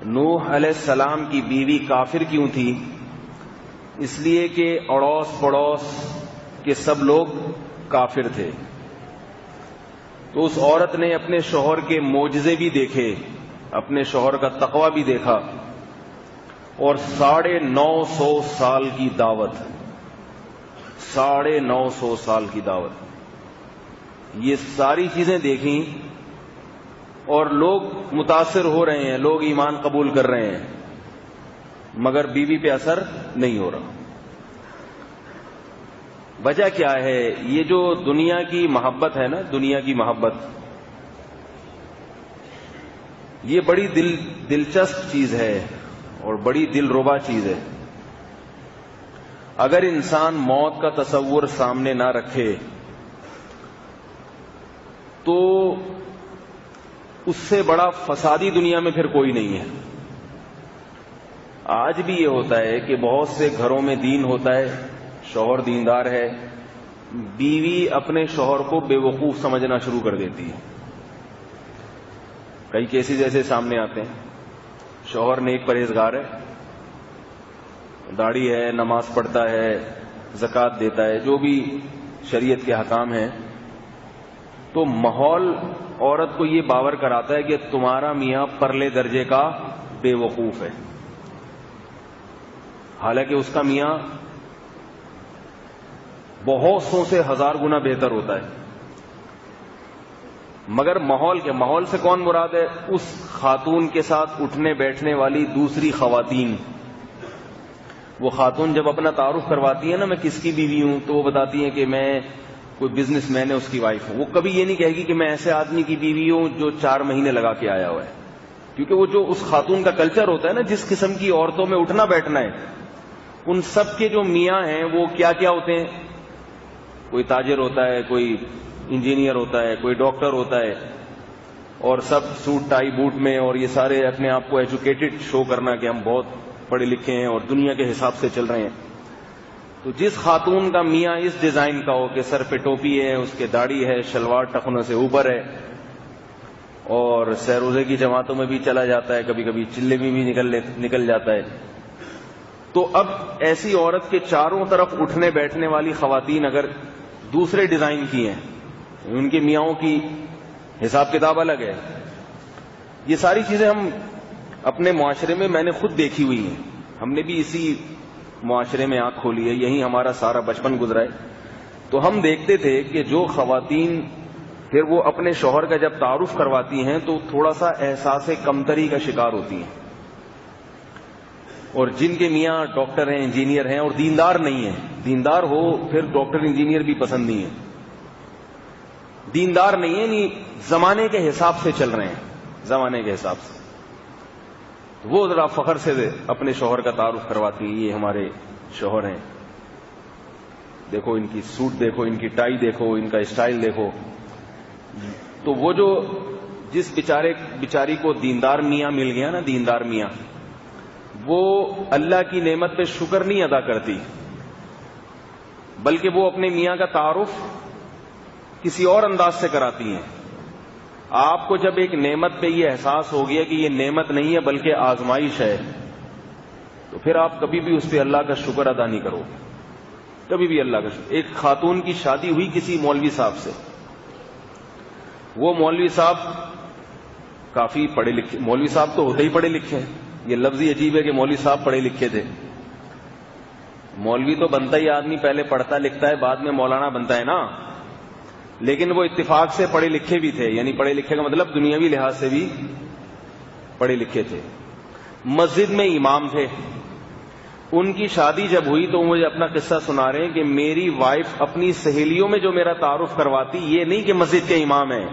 نوح علیہ السلام کی بیوی کافر کیوں تھی؟ اس لیے کہ اڑوس پڑوس کے سب لوگ کافر تھے، تو اس عورت نے اپنے شوہر کے معجزے بھی دیکھے، اپنے شوہر کا تقوی بھی دیکھا، اور 950 سال کی دعوت، 950 سال کی دعوت، یہ ساری چیزیں دیکھیں اور لوگ متاثر ہو رہے ہیں، لوگ ایمان قبول کر رہے ہیں، مگر بیوی پہ اثر نہیں ہو رہا۔ وجہ کیا ہے؟ یہ جو دنیا کی محبت ہے نا، دنیا کی محبت، یہ بڑی دلچسپ چیز ہے اور بڑی دلربا چیز ہے۔ اگر انسان موت کا تصور سامنے نہ رکھے تو اس سے بڑا فسادی دنیا میں پھر کوئی نہیں ہے۔ آج بھی یہ ہوتا ہے کہ بہت سے گھروں میں دین ہوتا ہے، شوہر دیندار ہے، بیوی اپنے شوہر کو بے وقوف سمجھنا شروع کر دیتی ہے۔ کئی کیسز ایسے سامنے آتے ہیں، شوہر نیک پرہیزگار ہے، داڑھی ہے، نماز پڑھتا ہے، زکوٰۃ دیتا ہے، جو بھی شریعت کے احکام ہیں، تو ماحول عورت کو یہ باور کراتا ہے کہ تمہارا میاں پرلے درجے کا بے وقوف ہے، حالانکہ اس کا میاں بہت سو سے 1000 گنا بہتر ہوتا ہے۔ مگر ماحول سے کون مراد ہے؟ اس خاتون کے ساتھ اٹھنے بیٹھنے والی دوسری خواتین۔ وہ خاتون جب اپنا تعارف کرواتی ہے نا، میں کس کی بیوی ہوں، تو وہ بتاتی ہیں کہ میں کوئی بزنس مین ہے، اس کی وائف ہوں۔ وہ کبھی یہ نہیں کہے گی کہ میں ایسے آدمی کی بیوی ہوں جو 4 مہینے لگا کے آیا ہوا ہے، کیونکہ وہ جو اس خاتون کا کلچر ہوتا ہے نا، جس قسم کی عورتوں میں اٹھنا بیٹھنا ہے، ان سب کے جو میاں ہیں وہ کیا کیا ہوتے ہیں؟ کوئی تاجر ہوتا ہے، کوئی انجینئر ہوتا ہے، کوئی ڈاکٹر ہوتا ہے، اور سب سوٹ ٹائی بوٹ میں، اور یہ سارے اپنے آپ کو ایجوکیٹڈ شو کرنا کہ ہم بہت پڑھے لکھے ہیں اور دنیا کے حساب سے چل رہے ہیں۔ تو جس خاتون کا میاں اس ڈیزائن کا ہو کہ سر پہ ٹوپی ہے، اس کے داڑھی ہے، شلوار ٹخنوں سے اوپر ہے، اور سہروزے کی جماعتوں میں بھی چلا جاتا ہے، کبھی کبھی چلے میں بھی نکل جاتا ہے، تو اب ایسی عورت کے چاروں طرف اٹھنے بیٹھنے والی خواتین اگر دوسرے ڈیزائن کی ہیں، ان کے میاں کی حساب کتاب الگ ہے۔ یہ ساری چیزیں ہم اپنے معاشرے میں نے خود دیکھی ہوئی ہیں، ہم نے بھی اسی معاشرے میں آنکھ کھولی ہے، یہی ہمارا سارا بچپن گزرا ہے۔ تو ہم دیکھتے تھے کہ جو خواتین پھر وہ اپنے شوہر کا جب تعارف کرواتی ہیں تو تھوڑا سا احساس کمتری کا شکار ہوتی ہیں، اور جن کے میاں ڈاکٹر ہیں، انجینئر ہیں اور دیندار نہیں ہیں، دیندار ہو پھر ڈاکٹر انجینئر بھی پسند نہیں ہے، دیندار نہیں ہے، یعنی زمانے کے حساب سے چل رہے ہیں، زمانے کے حساب سے، وہ ذرا فخر سے اپنے شوہر کا تعارف کرواتی ہیں، یہ ہمارے شوہر ہیں، دیکھو ان کی سوٹ دیکھو، ان کی ٹائی دیکھو، ان کا اسٹائل دیکھو۔ تو وہ جو جس بیچاری کو دیندار میاں مل گیا نا، دیندار میاں، وہ اللہ کی نعمت پہ شکر نہیں ادا کرتی، بلکہ وہ اپنے میاں کا تعارف کسی اور انداز سے کراتی ہیں۔ آپ کو جب ایک نعمت پہ یہ احساس ہو گیا کہ یہ نعمت نہیں ہے بلکہ آزمائش ہے، تو پھر آپ کبھی بھی اس پہ اللہ کا شکر ادا نہیں کرو، کبھی بھی اللہ کا شکر۔ ایک خاتون کی شادی ہوئی کسی مولوی صاحب سے، وہ مولوی صاحب کافی پڑھے لکھے، مولوی صاحب تو ہوتے ہی پڑھے لکھے ہیں، یہ لفظ ہی عجیب ہے کہ مولوی صاحب پڑھے لکھے تھے۔ مولوی تو بنتا ہی آدمی پہلے پڑھتا لکھتا ہے، بعد میں مولانا بنتا ہے نا، لیکن وہ اتفاق سے پڑھے لکھے بھی تھے، یعنی پڑھے لکھے کا مطلب دنیاوی لحاظ سے بھی پڑھے لکھے تھے، مسجد میں امام تھے۔ ان کی شادی جب ہوئی تو مجھے اپنا قصہ سنا رہے ہیں کہ میری وائف اپنی سہیلیوں میں جو میرا تعارف کرواتی، یہ نہیں کہ مسجد کے امام ہیں،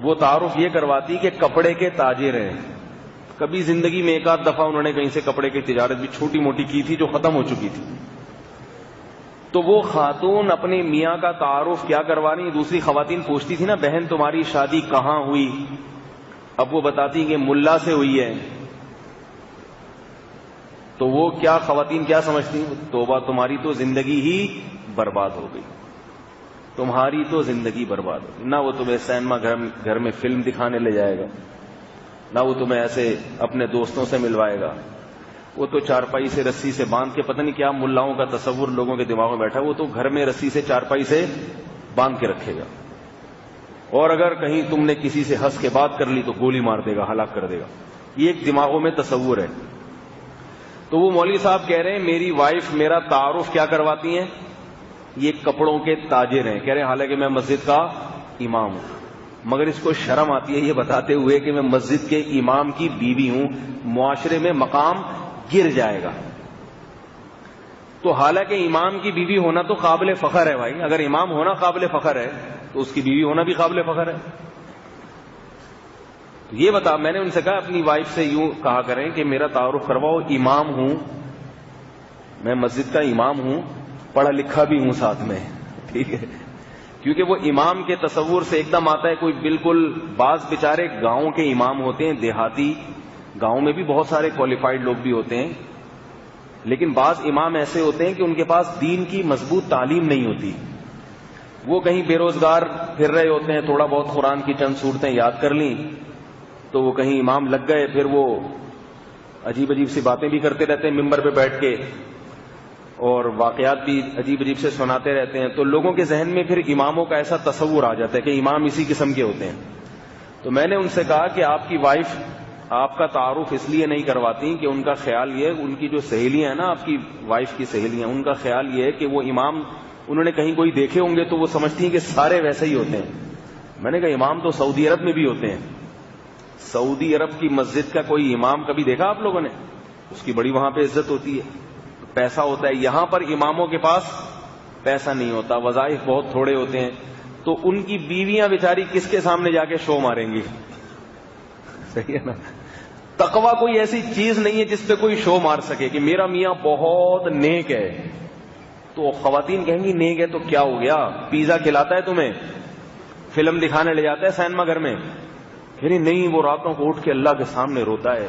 وہ تعارف یہ کرواتی کہ کپڑے کے تاجر ہیں۔ کبھی زندگی میں ایک آدھ دفعہ انہوں نے کہیں سے کپڑے کی تجارت بھی چھوٹی موٹی کی تھی جو ختم ہو چکی تھی، تو وہ خاتون اپنے میاں کا تعارف کیا کروا رہی، دوسری خواتین پوچھتی تھی نا، بہن تمہاری شادی کہاں ہوئی؟ اب وہ بتاتی کہ ملا سے ہوئی ہے، تو وہ کیا خواتین کیا سمجھتی، توبہ تمہاری تو زندگی ہی برباد ہو گئی، تمہاری تو زندگی برباد ہو گئی، نہ وہ تمہیں سینما گھر میں فلم دکھانے لے جائے گا، نہ وہ تمہیں ایسے اپنے دوستوں سے ملوائے گا. وہ تو چارپائی سے رسی سے باندھ کے، پتہ نہیں کیا ملاؤں کا تصور لوگوں کے دماغ میں بیٹھا ہے، وہ تو گھر میں رسی سے چارپائی سے باندھ کے رکھے گا، اور اگر کہیں تم نے کسی سے ہنس کے بات کر لی تو گولی مار دے گا، ہلاک کر دے گا. یہ ایک دماغوں میں تصور ہے. تو وہ مولوی صاحب کہہ رہے ہیں میری وائف میرا تعارف کیا کرواتی ہیں، یہ کپڑوں کے تاجر ہیں. کہہ رہے ہیں حالانکہ میں مسجد کا امام ہوں، مگر اس کو شرم آتی ہے یہ بتاتے ہوئے کہ میں مسجد کے امام کی بیوی ہوں، معاشرے میں مقام گر جائے گا. تو حالانکہ امام کی بیوی ہونا تو قابل فخر ہے بھائی، اگر امام ہونا قابل فخر ہے تو اس کی بیوی ہونا بھی قابل فخر ہے. یہ بتا، میں نے ان سے کہا اپنی وائف سے یوں کہا کریں کہ میرا تعارف کرواؤ، امام ہوں میں، مسجد کا امام ہوں، پڑھا لکھا بھی ہوں ساتھ میں، ٹھیک ہے. کیونکہ وہ امام کے تصور سے ایک دم آتا ہے کوئی بالکل، بعض بیچارے گاؤں کے امام ہوتے ہیں، دیہاتی گاؤں میں بھی بہت سارے کوالیفائڈ لوگ بھی ہوتے ہیں، لیکن بعض امام ایسے ہوتے ہیں کہ ان کے پاس دین کی مضبوط تعلیم نہیں ہوتی. وہ کہیں بے روزگار پھر رہے ہوتے ہیں، تھوڑا بہت قرآن کی چند صورتیں یاد کر لیں تو وہ کہیں امام لگ گئے، پھر وہ عجیب عجیب سی باتیں بھی کرتے رہتے ہیں ممبر پہ بیٹھ کے، اور واقعات بھی عجیب عجیب سے سناتے رہتے ہیں. تو لوگوں کے ذہن میں پھر اماموں کا ایسا تصور آ جاتا ہے کہ امام اسی قسم کے ہوتے ہیں. تو میں نے ان سے کہا کہ آپ کی وائف آپ کا تعارف اس لیے نہیں کرواتی کہ ان کا خیال یہ، ان کی جو سہیلیاں ہیں نا آپ کی وائف کی سہیلیاں، ان کا خیال یہ ہے کہ وہ امام انہوں نے کہیں کوئی دیکھے ہوں گے تو وہ سمجھتی ہیں کہ سارے ویسے ہی ہوتے ہیں. میں نے کہا امام تو سعودی عرب میں بھی ہوتے ہیں، سعودی عرب کی مسجد کا کوئی امام کبھی دیکھا آپ لوگوں نے؟ اس کی بڑی وہاں پہ عزت ہوتی ہے، پیسہ ہوتا ہے. یہاں پر اماموں کے پاس پیسہ نہیں ہوتا، وظائف بہت تھوڑے ہوتے ہیں، تو ان کی بیویاں بیچاری کس کے سامنے جا کے شو ماریں گی؟ صحیح ہے نا. تقویٰ کوئی ایسی چیز نہیں ہے جس پہ کوئی شو مار سکے کہ میرا میاں بہت نیک ہے. تو خواتین کہیں گی نیک ہے تو کیا ہو گیا، پیزا کھلاتا ہے تمہیں، فلم دکھانے لے جاتا ہے سینما گھر میں؟ یعنی نہیں، وہ راتوں کو اٹھ کے اللہ کے سامنے روتا ہے،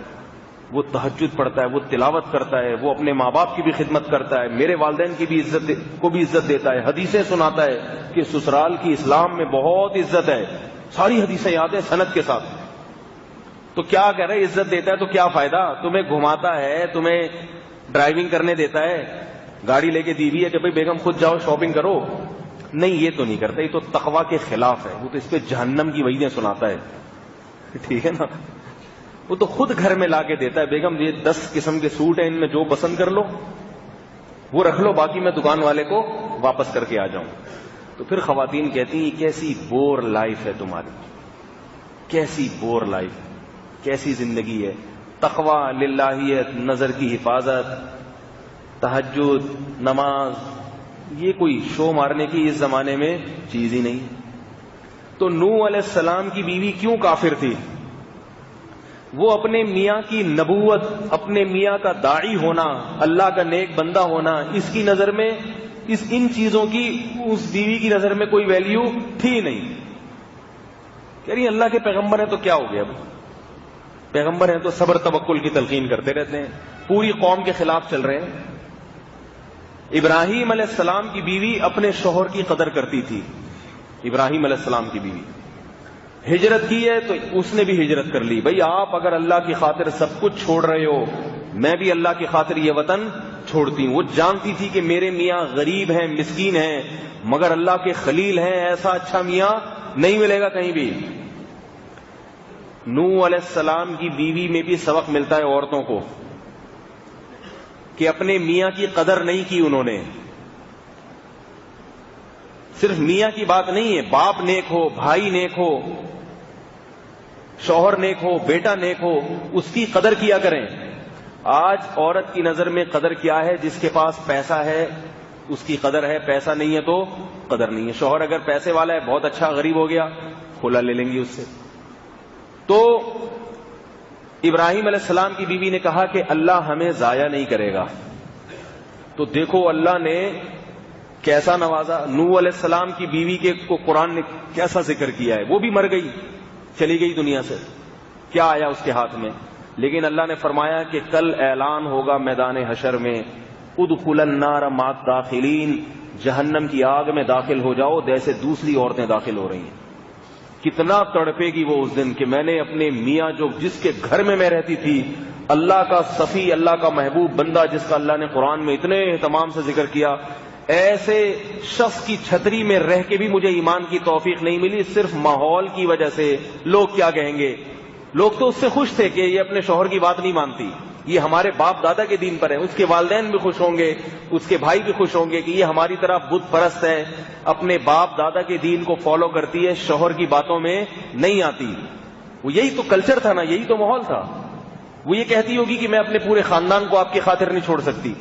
وہ تہجد پڑھتا ہے، وہ تلاوت کرتا ہے، وہ اپنے ماں باپ کی بھی خدمت کرتا ہے، میرے والدین کی بھی عزت دیتا ہے، حدیثیں سناتا ہے کہ سسرال کی اسلام میں بہت عزت ہے، ساری حدیثیں یاد ہیں سند کے ساتھ. تو کیا کہہ رہے عزت دیتا ہے تو کیا فائدہ؟ تمہیں گھماتا ہے، تمہیں ڈرائیونگ کرنے دیتا ہے، گاڑی لے کے دی ہوئی ہے کہ بھائی بیگم خود جاؤ شاپنگ کرو. نہیں، یہ تو نہیں کرتا، یہ تو تقویٰ کے خلاف ہے، وہ تو اس پہ جہنم کی وعیدیں سناتا ہے. ٹھیک ہے نا. وہ تو خود گھر میں لا کے دیتا ہے، بیگم یہ 10 قسم کے سوٹ ہیں، ان میں جو پسند کر لو وہ رکھ لو، باقی میں دکان والے کو واپس کر کے آ جاؤں. تو پھر خواتین کہتی ہیں کیسی بور لائف ہے تمہاری، کیسی بور لائف، کیسی زندگی ہے. تقویٰ، للہیت، نظر کی حفاظت، تہجد، نماز، یہ کوئی شو مارنے کی اس زمانے میں چیز ہی نہیں. تو نوح علیہ السلام کی بیوی کیوں کافر تھی؟ وہ اپنے میاں کی نبوت، اپنے میاں کا داعی ہونا، اللہ کا نیک بندہ ہونا، اس کی نظر میں ان چیزوں کی اس بیوی کی نظر میں کوئی ویلیو تھی نہیں. کہہ رہی اللہ کے پیغمبر ہیں تو کیا ہو گیا، پیغمبر ہیں تو صبر توکل کی تلقین کرتے رہتے ہیں، پوری قوم کے خلاف چل رہے ہیں. ابراہیم علیہ السلام کی بیوی اپنے شوہر کی قدر کرتی تھی. ابراہیم علیہ السلام کی بیوی ہجرت کی ہے تو اس نے بھی ہجرت کر لی. بھئی آپ اگر اللہ کی خاطر سب کچھ چھوڑ رہے ہو، میں بھی اللہ کی خاطر یہ وطن چھوڑتی ہوں. وہ جانتی تھی کہ میرے میاں غریب ہیں، مسکین ہیں، مگر اللہ کے خلیل ہیں، ایسا اچھا میاں نہیں ملے گا کہیں بھی. نوح علیہ السلام کی بیوی میں بھی سبق ملتا ہے عورتوں کو کہ اپنے میاں کی قدر نہیں کی انہوں نے. صرف میاں کی بات نہیں ہے، باپ نیک ہو، بھائی نیک ہو، شوہر نیک ہو، بیٹا نیک ہو، اس کی قدر کیا کریں. آج عورت کی نظر میں قدر کیا ہے؟ جس کے پاس پیسہ ہے اس کی قدر ہے، پیسہ نہیں ہے تو قدر نہیں ہے. شوہر اگر پیسے والا ہے، بہت اچھا، غریب ہو گیا، کھلا لے لیں گی اس سے. تو ابراہیم علیہ السلام کی بیوی نے کہا کہ اللہ ہمیں ضائع نہیں کرے گا. تو دیکھو اللہ نے کیسا نوازا. نوح علیہ السلام کی بیوی کے کو قرآن نے کیسا ذکر کیا ہے. وہ بھی مر گئی، چلی گئی دنیا سے، کیا آیا اس کے ہاتھ میں؟ لیکن اللہ نے فرمایا کہ کل اعلان ہوگا میدان حشر میں، ادخل النار مع الداخلین، جہنم کی آگ میں داخل ہو جاؤ جیسے دوسری عورتیں داخل ہو رہی ہیں. کتنا تڑپے گی وہ اس دن کہ میں نے اپنے میاں جو جس کے گھر میں رہتی تھی، اللہ کا صفی، اللہ کا محبوب بندہ جس کا اللہ نے قرآن میں اتنے اہتمام سے ذکر کیا، ایسے شخص کی چھتری میں رہ کے بھی مجھے ایمان کی توفیق نہیں ملی، صرف ماحول کی وجہ سے۔ لوگ کیا کہیں گے؟ لوگ تو اس سے خوش تھے کہ یہ اپنے شوہر کی بات نہیں مانتی، یہ ہمارے باپ دادا کے دین پر ہے، اس کے والدین بھی خوش ہوں گے، اس کے بھائی بھی خوش ہوں گے کہ یہ ہماری طرح بت پرست ہے، اپنے باپ دادا کے دین کو فالو کرتی ہے، شوہر کی باتوں میں نہیں آتی۔ وہ یہی تو کلچر تھا نا، یہی تو ماحول تھا۔ وہ یہ کہتی ہوگی کہ میں اپنے پورے خاندان کو آپ کی خاطر نہیں چھوڑ سکتی۔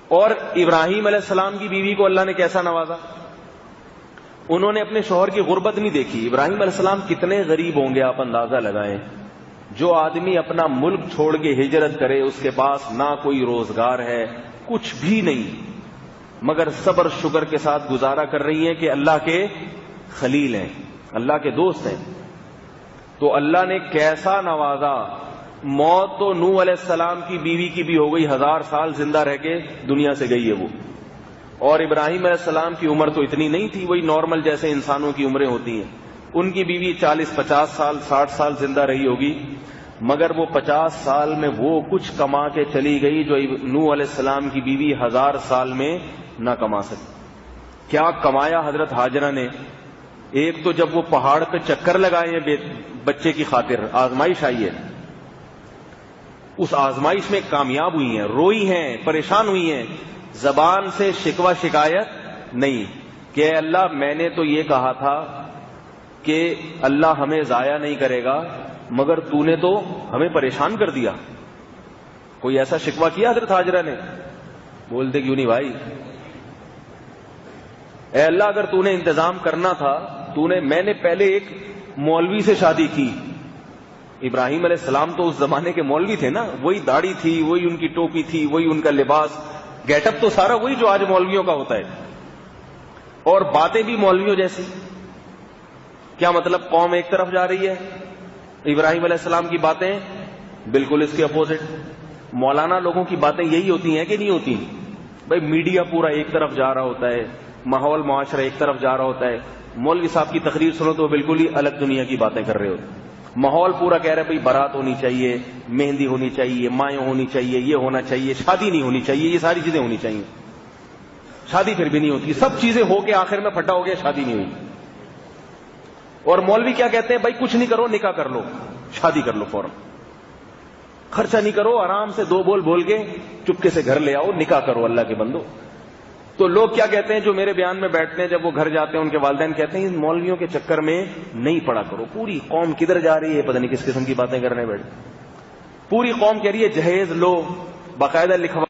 اور ابراہیم علیہ السلام کی بیوی کو اللہ نے کیسا نوازا؟ انہوں نے اپنے شوہر کی غربت نہیں دیکھی۔ ابراہیم علیہ السلام کتنے غریب ہوں گے آپ اندازہ لگائیں۔ جو آدمی اپنا ملک چھوڑ کے ہجرت کرے، اس کے پاس نہ کوئی روزگار ہے، کچھ بھی نہیں، مگر صبر شکر کے ساتھ گزارا کر رہی ہیں کہ اللہ کے خلیل ہیں، اللہ کے دوست ہیں۔ تو اللہ نے کیسا نوازا۔ موت تو نوح علیہ السلام کی بیوی کی بھی ہو گئی، 1000 سال زندہ رہ کے دنیا سے گئی ہے وہ، اور ابراہیم علیہ السلام کی عمر تو اتنی نہیں تھی، وہی نارمل جیسے انسانوں کی عمریں ہوتی ہیں۔ ان کی بیوی 40-50 سال 60 سال زندہ رہی ہوگی، مگر وہ 50 سال میں وہ کچھ کما کے چلی گئی جو نوح علیہ السلام کی بیوی 1000 سال میں نہ کما سکی۔ کیا کمایا حضرت ہاجرہ نے؟ ایک تو جب وہ پہاڑ پہ چکر لگائے ہیں بچے کی خاطر، آزمائش آئی ہے، اس آزمائش میں کامیاب ہوئی ہیں، روئی ہیں، پریشان ہوئی ہیں، زبان سے شکوہ شکایت نہیں کہ اے اللہ میں نے تو یہ کہا تھا کہ اللہ ہمیں ضائع نہیں کرے گا، مگر تو نے تو ہمیں پریشان کر دیا۔ کوئی ایسا شکوہ کیا حضرت ہاجرہ نے؟ بولتے کیوں نہیں بھائی، اے اللہ اگر تو نے انتظام کرنا تھا، میں نے پہلے ایک مولوی سے شادی کی۔ ابراہیم علیہ السلام تو اس زمانے کے مولوی تھے نا، وہی داڑھی تھی، وہی ان کی ٹوپی تھی، وہی ان کا لباس، گیٹ اپ تو سارا وہی جو آج مولویوں کا ہوتا ہے، اور باتیں بھی مولویوں جیسی۔ کیا مطلب؟ قوم ایک طرف جا رہی ہے، ابراہیم علیہ السلام کی باتیں بالکل اس کے اپوزٹ۔ مولانا لوگوں کی باتیں یہی ہوتی ہیں کہ نہیں ہوتی؟ بھائی میڈیا پورا ایک طرف جا رہا ہوتا ہے، ماحول معاشرہ ایک طرف جا رہا ہوتا ہے، مولوی صاحب کی تقریر سنو تو بالکل ہی الگ دنیا کی باتیں کر رہے ہوتے۔ ماحول پورا کہہ رہے بھائی بارات ہونی چاہیے، مہندی ہونی چاہیے، مائیں ہونی چاہیے، یہ ہونا چاہیے، شادی نہیں ہونی چاہیے، یہ ساری چیزیں ہونی چاہیے۔ شادی پھر بھی نہیں ہوتی، سب چیزیں ہو کے آخر میں پھٹا ہو گیا، شادی نہیں ہوئی۔ اور مولوی کیا کہتے ہیں؟ بھائی کچھ نہیں کرو، نکاح کر لو، شادی کر لو فوراً، خرچہ نہیں کرو، آرام سے 2 بول بول کے چپکے سے گھر لے آؤ، نکاح کرو اللہ کے بندو۔ تو لوگ کیا کہتے ہیں جو میرے بیان میں بیٹھتے ہیں، جب وہ گھر جاتے ہیں ان کے والدین کہتے ہیں ان مولویوں کے چکر میں نہیں پڑا کرو، پوری قوم کدھر جا رہی ہے، پتہ نہیں کس قسم کی باتیں کرنے بیٹھے، پوری قوم کہہ رہی ہے جہیز لو، باقاعدہ لکھوا